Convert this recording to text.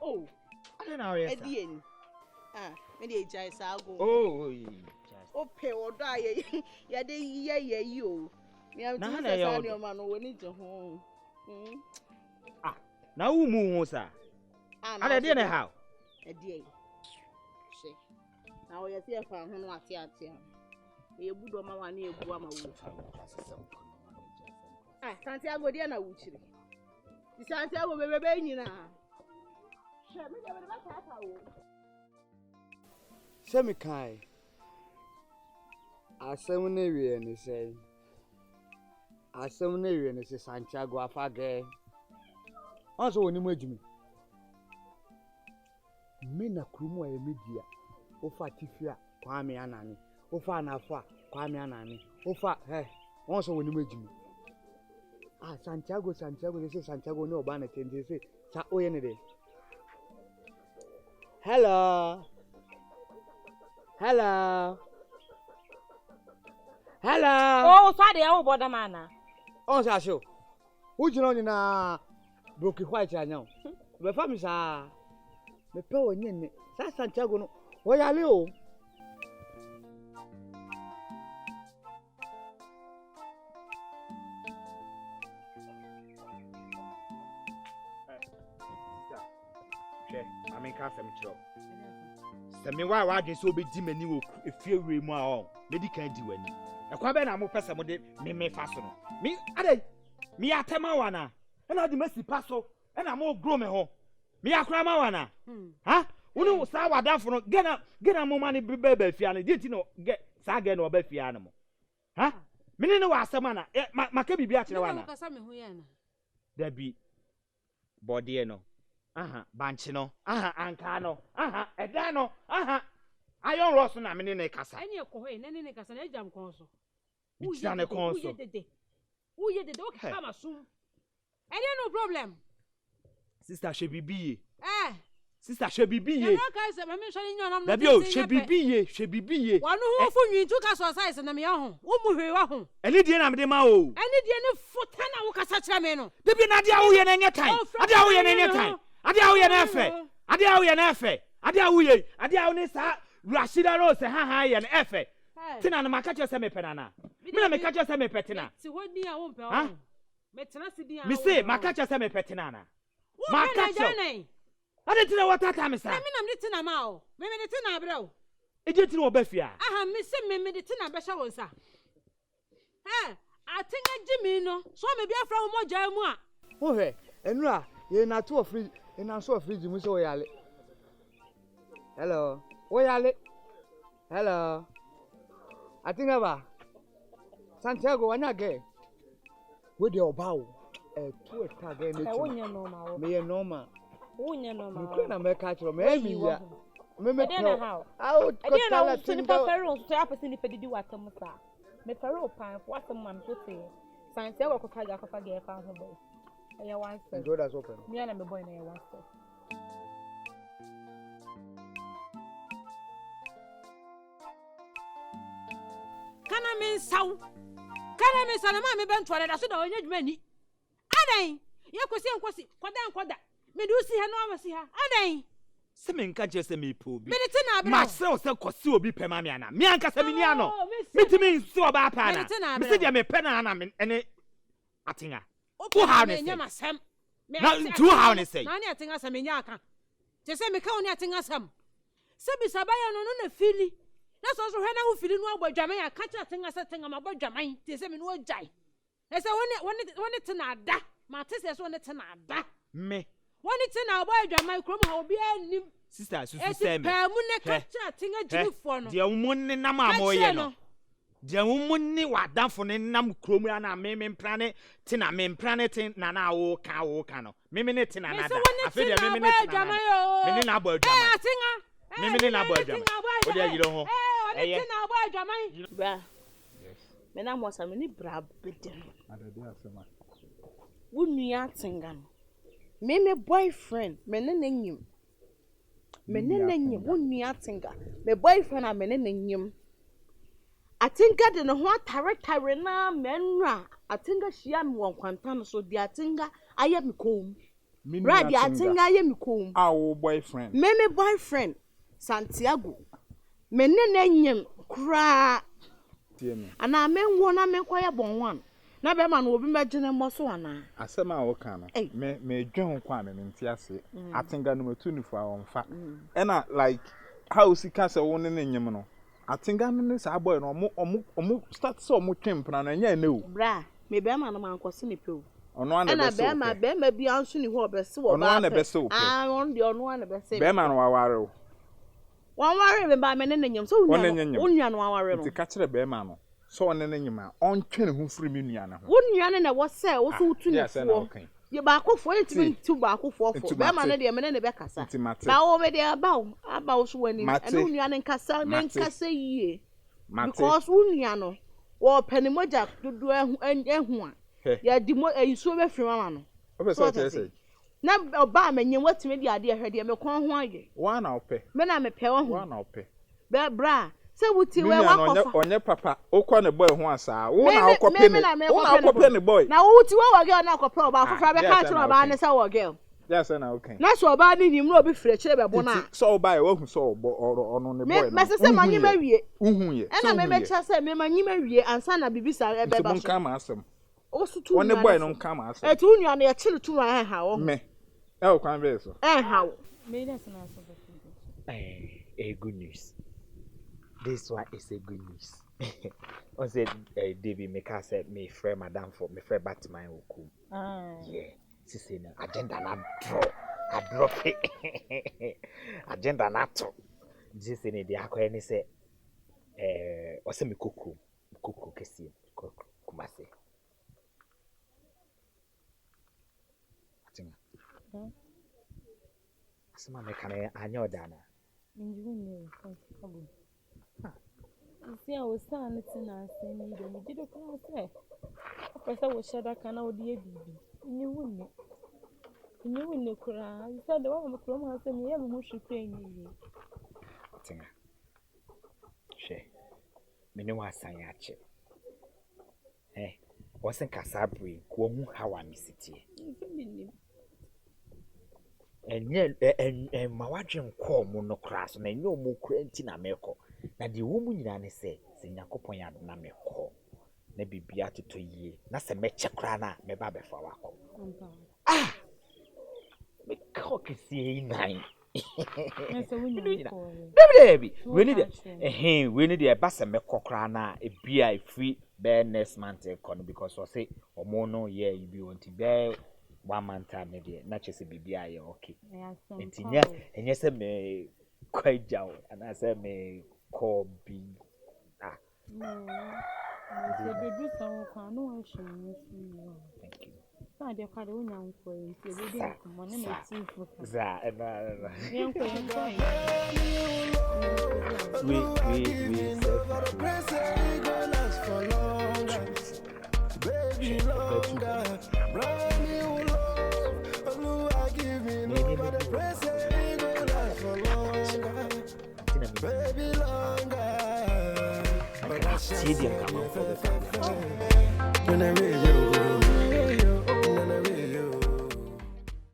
Oh, I don't know. Yes. Maybe Jai Sago. Oh, pay or die. Yeah, you. Yeah, your man will need to home. Now who moves, sir? I didn't know how. A day. Now we are here for what you a good woman near Guama. Santiago Diana Wuchi. Santiago will be now. Semikai. Asemunary and say Asemunary and say Santiago Afage. Also, when you meet me, Mina Krumo a media, Ofa Tifia, Kwame Anani, Ofa Nafa, Kwame Anani, Ofa, also when you meet me. Santiago, they say Santiago no banner, they say, Sa Oyenede. Hello. Oh, sorry, I bother man. Oh, Sasho. Who you know na broke white now? The family sa me pe wonye sa Santiago no. Wo yale o. I mean, can't some job. Semi wa adwen so obedi mani wo efie we mu a o medical di wani e kwa be na mo pese mo de me fa so no mi ade mi atema wana e na de masi paso e na mo grow me ho mi akra ma wana ha wonu sa wadafo no gena mo mani be afia no deti no ge sa ge no ba afia no mo ha mi ne wa asema na maka bibia kire wana da bi body no banchi no anka no eda no ayon roso na mene ne kasa ene ko he ne kasa na ejam kon so uja ne kon so uye dede o kama sum ene no problem sister shebibiye sister e shebibiye no ka se mame so ni nyonam no da bi o shebibiye wanu hu fu nwi tu ka so size na me ho wo mu hwe wa ho ene die na me de ma o ene die ne fota na wo kasa kire me no da bi na dia wo ye na nye tan adia wo ye na nye tan adia wo ye na efe adia wo ye na efe adia wo ye adia wo ni sa Rashida Rose ha ye na efe tina na maka se me penana me na me ka se me petina ti hodi a wo pe o me tena si dia me say maka se me petina na maka che ade tina wata ta me sa me na me tina ma o me me tina abra o eje tina wo ba fia me say me de tina be sha wo sa atinga jimi no so me bia fra ho moja mu a wo he enu a ye na to free ina so fridge mu so yale hello oyale hello atinga ba Santiago wanya ge we de obawo to eta ge na tu wonye normal me ye normal wonye na me ka chiro me mi ya me na how out ko tala tinga ferro so ya person ni pedidi watam sa me ferro pan fo watam man so te Santiago ko kaga ko fa ge fa ho boy ya one step go that's open me na me boy na ya one step kana men saw na ma me bentore da so da onye dwuma ni adan ye kosi kwada me do si ha no amasi ha adan se me nka je se me po bi me de tina abra ma se kosi obi pe ma me ana me anka se me ni ano me timi si oba pa na me se dia me pe na ana me ene atinga ko ha ne nya masam na tu ha ne sei na ne atinga se me nya aka te se me ka oni atinga sam se bi sabaya no na fili na so hwe na wo fili no abodwaman ya ka cha tenga se tenga mabodwaman te se me no ojai e se woni tena ada ma te se so woni tena ada me woni tena abodwaman krom ha obi anim sister susu se me pa mu ne ka cha tenga jirifo no de umunni na ma moye no de umunni wadanfo ne nam krom ya na me mprane tena me mprane ten na na wo ka no me ne tena na da afi de me ne tena me ne na abodwaman eh atinga me na abodwaman o de yiro ho eye na abodwaman bra me na mo sa me ni bra bedem adade asema wunu ya tinga me boyfriend me ne nanyim wunu ya tinga me boyfriend a me ne nanyim atinga de no ho atare na menra atinga hia me won kwanta no so di atinga aye me kom Brad ya tinga ye mikom. Our boyfriend. Me boyfriend Santiago. Me ne nyem kra. Ana me nwo na me kwaya bon one. Na be ma no obi megene mboso ana. Asema a wo kan no. Me dwen kwa me ntiase. Atinga no matu ni fa wonfa. Ena like how sika se wo ne nyem no. Atinga no sa boy no omo start so omo twempna na nya ne o. Bra, me be ma no mankose ne pe o. Ono ana be so. Ena be ma bi anso ni ho be se wo ba. Ono ana be so. On de ono ana be se. Be ma no waware o. Wan ware me ba me ne nyem so unya no waware no. Ti ka kire be ma no. So one ne nyima on twene ho firi mi nua na ho. Wo nua ne na wo se wo so utu ne fo. Ye ba akofo etimi tu ba akofo fo. Be ma ne de me ne be kasa. Ba wo me de aba wo so wani. Ene nua ne nkasa ne nkasa yie. Because wo nua no wo pani moja dodo ehu a. Ya di mo isuo be firi mama no. Obe so say. Na oba ma nyem watime di ade ehwede me kon ho aye. Wa na ope. Me na me pe wo ho. Wa na ope. Be bra. Se wuti we wakofa onye papa okwa ne boy ho asa wo na akope ne wo na akope ne boy na wuti we wa girl na akope oba afofra be ka chiro oba ne se wo girl yes na okay na so oba ni nyim na obi fire chire be bo na so oba e wo hu so ono ne boy me se manyi mawie uhu ye e na me mecha se me manyi mawie ansa na bibisa e be ba so nka ma asem o su tu one boy no nka ma asem e tu nua na ye chire tu ma ha wo me e o kwan be so ha wo me na so na so good news. This one is a good news. I said, David, make us say, me friend, madam, for me friend, Batman, Oku. Yeah, she said, agenda not I drop it. Agenda not to. Just in the aquarium, say, or me cuckoo, Kessie, Kumasi. Some American, I know Dana. See, I was standing and saying, you did a class. First, I was shut up, and I would be a baby. You wouldn't cry. You said the one from us, and you ever should pay me. She, me know what I say. Eh, wasn't Casabri, who how I miss it. And yet, and my watching call monocrass, and no more cranting America. Na the woman yana say, Sinyakopon ya na me call. Na bibia to ye. Na se me chekrana me ba be fa wako. Ah! Me cock is ye nine. Baby, we need we need a bass and me cockrana a beer free bear next month because I say or more no year you be want to bear 1 month time maybe not just a BBI okay. And yes, me quite jow and I said me call B. Ah. Thank you. I don't have one for you. Stadium, come on for the